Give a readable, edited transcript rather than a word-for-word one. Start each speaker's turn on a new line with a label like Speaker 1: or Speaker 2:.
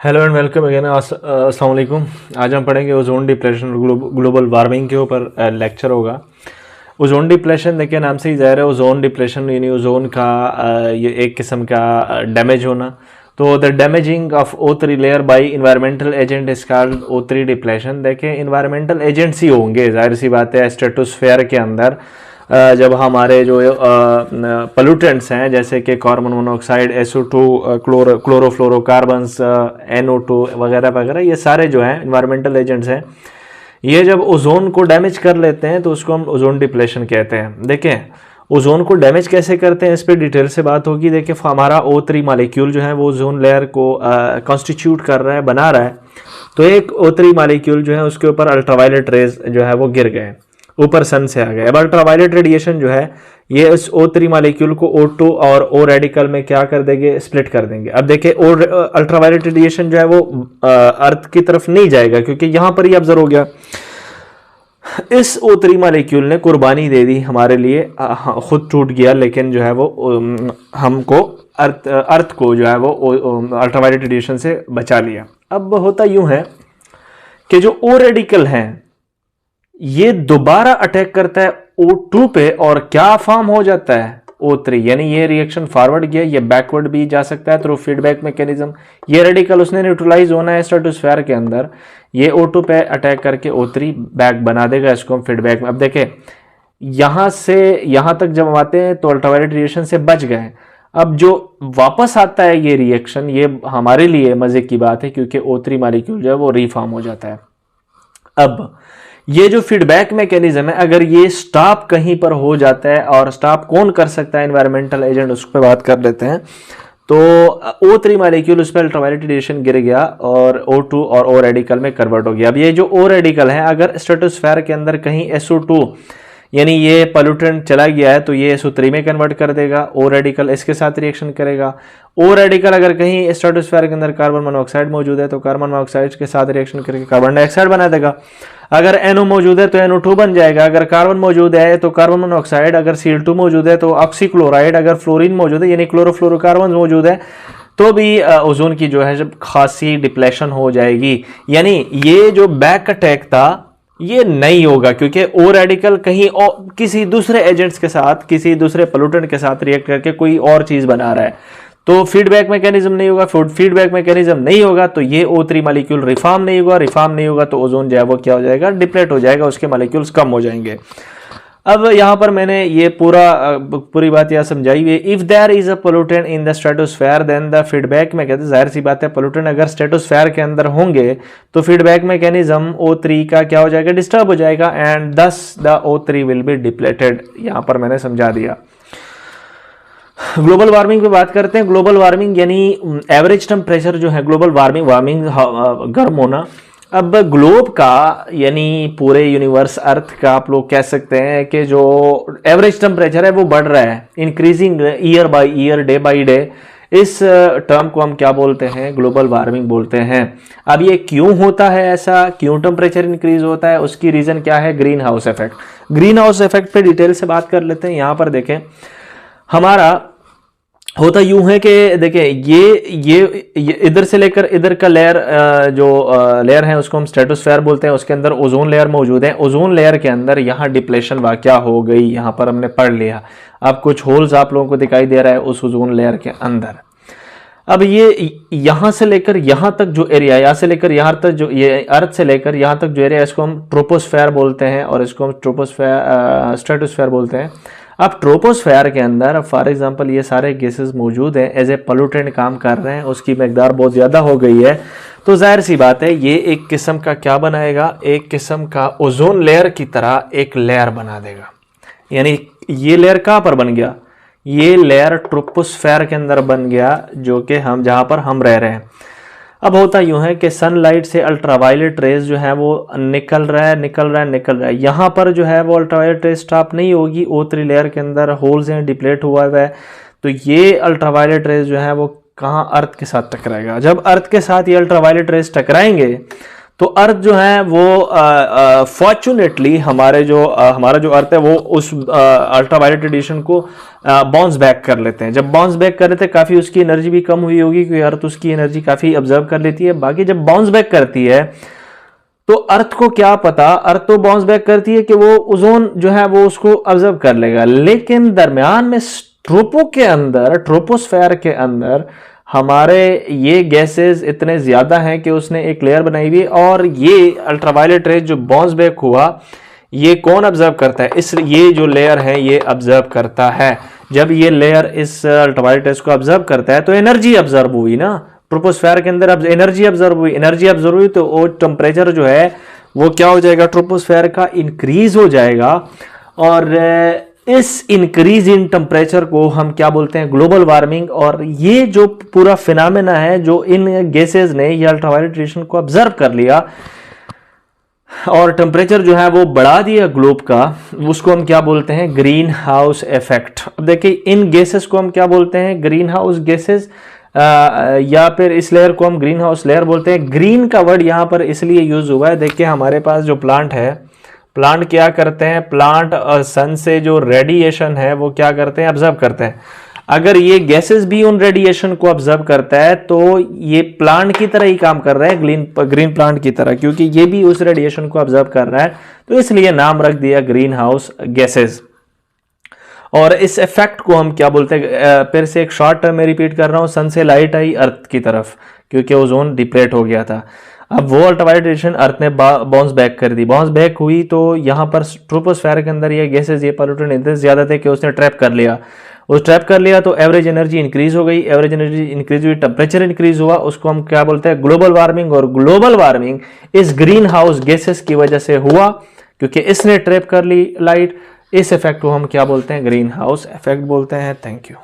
Speaker 1: Hello and welcome again. अस्सलाम वालेकुम। आज हम पढ़ेंगे ओजोन डिप्रेशन और ग्लोबल वार्मिंग के ऊपर लेक्चर होगा। ओजोन डिप्रेशन देखिए नाम से ही ज़ाहिर है, ओजोन डिप्रेशन यानी ओजोन का ये एक किस्म का डैमेज होना। तो the damaging of O3 layer by environmental agent is called O3 depression. देखिए इन्वायरमेंटल एजेंट्स ही होंगे, जाहिर सी बात है। स्ट्रेटोस्फेयर के अंदर जब हमारे जो पोल्यूटेंट्स हैं जैसे कि carbon monoxide, SO2, chlorofluorocarbons, NO2 वगैरह वगैरह, ये सारे जो हैं इन्वायरमेंटल एजेंट्स हैं, ये जब ओजोन को डैमेज कर लेते हैं तो उसको हम ओजोन डिप्लेशन कहते हैं। देखें ओजोन को डैमेज कैसे करते हैं, इस पर डिटेल से बात होगी। देखिए हमारा O3 मालिक्यूल जो है वो ओजोन लेयर को कॉन्स्टिट्यूट कर रहा है, बना रहा है। तो एक O3 मालिक्यूल जो है उसके ऊपर अल्ट्रावायलेट रेज जो है वो गिर गए, ऊपर सन से आ गए। अब अल्ट्रावायलेट रेडिएशन जो है ये इस O3 मालिक्यूल को O2 और O रेडिकल में क्या कर देंगे, स्प्लिट कर देंगे। अब देखिए अल्ट्रावायलेट रेडिएशन जो है वो अर्थ की तरफ नहीं जाएगा क्योंकि यहां पर ही ऑब्जर्व हो गया। इस O3 मालिक्यूल ने कुर्बानी दे दी हमारे लिए, खुद टूट गया, लेकिन जो है वो हमको अर्थ को जो है वो अल्ट्रावायलेट रेडिएशन से बचा लिया। अब होता यूं है कि जो O रेडिकल हैं ये दोबारा अटैक करता है O2 पे और क्या फॉर्म हो जाता है O3, यानी ये रिएक्शन फॉरवर्ड गया, ये बैकवर्ड भी जा सकता है थ्रू फीडबैक मैकेनिज्म। ये रेडिकल उसने न्यूट्रलाइज होना है स्ट्रेटोस्फेयर के अंदर, ये O2 पे अटैक करके O3 बैक बना देगा, इसको हम फीडबैक में। अब देखें यहां से यहां तक जब हम आते हैं तो अल्ट्रावायलेट रेडिएशन से बच गए। अब जो वापस आता है ये रिएक्शन, ये हमारे लिए मजे की बात है क्योंकि O3 मालिक्यूल जो है वो रीफॉर्म हो जाता है। अब ये जो फीडबैक मैकेनिज्म है, अगर ये स्टॉप कहीं पर हो जाता है, और स्टॉप कौन कर सकता है, एनवायरमेंटल एजेंट, उस पर बात कर लेते हैं। तो O3 मालिक्यूल उस पर अल्ट्रावायलेट रेडिएशन गिर गया और O2 और O रेडिकल में कन्वर्ट हो गया। अब ये जो O रेडिकल है अगर स्ट्रेटोस्फेयर के अंदर कहीं SO2 यानी ये पोल्यूटेंट चला गया है तो ये SO3 में कन्वर्ट कर देगा, O रेडिकल इसके साथ रिएक्शन करेगा। O रेडिकल अगर कहीं स्ट्रेटोस्फेयर के अंदर कार्बन मोनोऑक्साइड मौजूद है तो कार्बन मोनोऑक्साइड के साथ रिएक्शन करके कार्बन डाइऑक्साइड बना देगा। अगर NO मौजूद है तो NO2 बन जाएगा। अगर कार्बन मौजूद है तो कार्बन मोनोऑक्साइड, अगर Cl2 मौजूद है तो ऑक्सीक्लोराइड, अगर फ्लोरीन मौजूद है यानी क्लोरोफ्लोरोकार्बन मौजूद है तो भी ओजोन की जो है जब खासी डिप्लेशन हो जाएगी। यानी ये जो बैक अटैक था ये नहीं होगा क्योंकि O रेडिकल कहीं और किसी दूसरे एजेंट्स के साथ, किसी दूसरे पोल्यूटेंट के साथ रिएक्ट करके कोई और चीज बना रहा है, तो फीडबैक मैकेनिज्म नहीं होगा। फीडबैक मैकेनिज्म नहीं होगा तो ये O3 मालिक्यूल रिफॉर्म नहीं होगा, रिफॉर्म नहीं होगा तो ओजोन जो है वो क्या हो जाएगा, डिप्लेट हो जाएगा, उसके मालिक्यूल्स कम हो जाएंगे। अब यहां पर मैंने ये पूरी बात यह समझाई हुई। If there is a pollutant in the stratosphere then the feedback में कहते हैं, जाहिर सी बात है पोल्यूटेंट अगर स्ट्रेटोस्फेयर के अंदर होंगे तो फीडबैक मैकेनिज्म O3 का क्या हो जाएगा, डिस्टर्ब हो जाएगा, एंड दस the O3 will be depleted. यहां पर मैंने समझा दिया। ग्लोबल वार्मिंग पे बात करते हैं। ग्लोबल वार्मिंग यानी एवरेज टेम्परेचर जो है, ग्लोबल वार्मिंग गर्म होना। अब ग्लोब का यानी पूरे यूनिवर्स अर्थ का आप लोग कह सकते हैं कि जो एवरेज टेम्परेचर है वो बढ़ रहा है, increasing year by year, day by day. इस टर्म को हम क्या बोलते हैं, ग्लोबल वार्मिंग बोलते हैं। अब ये क्यों होता है ऐसा, क्यों टेम्परेचर इंक्रीज होता है, उसकी रीजन क्या है, green house effect. Green house effect पे डिटेल से बात कर लेते हैं। यहां पर देखें हमारा होता यूं है कि देखिए ये इधर से लेकर इधर का लेयर, जो लेयर है उसको हम स्ट्रेटोस्फेयर बोलते हैं, उसके अंदर ओजोन लेयर मौजूद है। ओजोन लेयर के अंदर यहाँ डिप्लेशन वाकया हो गई, यहाँ पर हमने पढ़ लिया। अब कुछ होल्स आप लोगों को दिखाई दे रहा है उस ओजोन लेयर के अंदर। अब ये यहां से लेकर यहां तक जो एरिया, यहां से लेकर यहां तक जो ये अर्थ से लेकर यहां तक जो एरिया, इसको हम ट्रोपोस्फेयर बोलते हैं और इसको हम स्ट्रेटोस्फेयर बोलते हैं। अब ट्रोपोस्फेयर के अंदर फॉर एग्जांपल ये सारे गैसेस मौजूद हैं, एज ए पोल्यूटेंट काम कर रहे हैं, उसकी मकदार बहुत ज़्यादा हो गई है, तो जाहिर सी बात है ये एक किस्म का क्या बनाएगा, एक किस्म का ओजोन लेयर की तरह एक लेयर बना देगा। यानी ये लेयर कहाँ पर बन गया, ये लेयर ट्रोपोस्फेयर के अंदर बन गया, जो कि हम जहाँ पर हम रह रहे हैं। अब होता यूं है कि सनलाइट से अल्ट्रावायलेट रेज जो है वो निकल रहा है। यहाँ पर जो है वो अल्ट्रावायलेट रेज स्टॉप नहीं होगी, O3 लेयर के अंदर होल्स हैं, डिप्लेट हुआ है, तो ये अल्ट्रावायलेट रेज जो है वो कहाँ, अर्थ के साथ टकराएगा। जब अर्थ के साथ ये अल्ट्रावायलेट रेज टकराएंगे तो अर्थ जो है वो फॉर्चुनेटली हमारा जो अर्थ है वो उस अल्ट्रावायलेट रेडिएशन को बाउंस बैक कर लेते हैं। जब बाउंस बैक कर लेते हैं, काफ़ी उसकी एनर्जी भी कम हुई होगी क्योंकि अर्थ उसकी एनर्जी काफ़ी ऑब्जर्व कर लेती है। बाकी जब बाउंस बैक करती है तो अर्थ को क्या पता, अर्थ तो बाउंस बैक करती है कि वो ओजोन जो है वो उसको ऑब्जर्व कर लेगा, लेकिन दरमियान में ट्रोपोस्फेयर के अंदर हमारे ये गैसेस इतने ज्यादा हैं कि उसने एक लेयर बनाई हुई, और ये अल्ट्रावायलेट रेज जो बाउंस बैक हुआ ये कौन ऑब्जर्व करता है, ये जो लेयर है ये ऑब्जर्व करता है। जब ये लेयर इस अल्ट्रावायलेट रेज को ऑब्जर्व करता है तो एनर्जी ऑब्जर्व हुई ना, ट्रोपोस्फेयर के अंदर अब एनर्जी ऑब्जर्व हुई तो वो टेम्परेचर जो है वो क्या हो जाएगा, ट्रोपोस्फेयर का इंक्रीज हो जाएगा। और इस इंक्रीज इन टेम्परेचर को हम क्या बोलते हैं, ग्लोबल वार्मिंग। और ये जो पूरा फिनोमेना है जो इन गैसेस ने ये अल्ट्रावायलेट रेडिएशन को ऑब्जर्व कर लिया और टेम्परेचर जो है वो बढ़ा दिया ग्लोब का, उसको हम क्या बोलते हैं, ग्रीन हाउस इफेक्ट। अब देखिए इन गैसेस को हम क्या बोलते हैं, ग्रीन हाउस गैसेस, या फिर इस लेयर को हम ग्रीन हाउस लेयर बोलते हैं। ग्रीन का वर्ड यहाँ पर इसलिए यूज हुआ है, देखिए हमारे पास जो प्लांट है, प्लांट क्या करते हैं, प्लांट सन से जो रेडिएशन है वो क्या करते हैं, ऑब्जर्व करते हैं। अगर ये गैसेस भी उन रेडिएशन को ऑब्जर्व करता है तो ये प्लांट की तरह ही काम कर रहा है, ग्रीन प्लांट की तरह, क्योंकि ये भी उस रेडिएशन को ऑब्जर्व कर रहा है, तो इसलिए नाम रख दिया ग्रीन हाउस गैसेस। और इस इफेक्ट को हम क्या बोलते हैं, फिर से एक शॉर्ट टर्म में रिपीट कर रहा हूं, सन से लाइट आई अर्थ की तरफ क्योंकि ओजोन डिप्लेट हो गया था। अब वो अल्ट्रावायलेट रेडिएशन अर्थ ने बाउंस बैक कर दी, बाउंस बैक हुई तो यहाँ पर ट्रोपोस्फेयर के अंदर ये गैसेस, ये पोल्यूटेंट इतने ज्यादा थे कि उसने ट्रैप कर लिया। वो ट्रैप कर लिया तो एवरेज एनर्जी इंक्रीज हो गई, एवरेज एनर्जी इंक्रीज हुई, टेम्परेचर इंक्रीज हुआ, उसको हम क्या बोलते हैं, ग्लोबल वार्मिंग। और ग्लोबल वार्मिंग इस ग्रीन हाउस गैसेस की वजह से हुआ क्योंकि इसने ट्रैप कर ली लाइट। इस इफेक्ट को हम क्या बोलते हैं, ग्रीन हाउस इफेक्ट बोलते हैं। Thank you.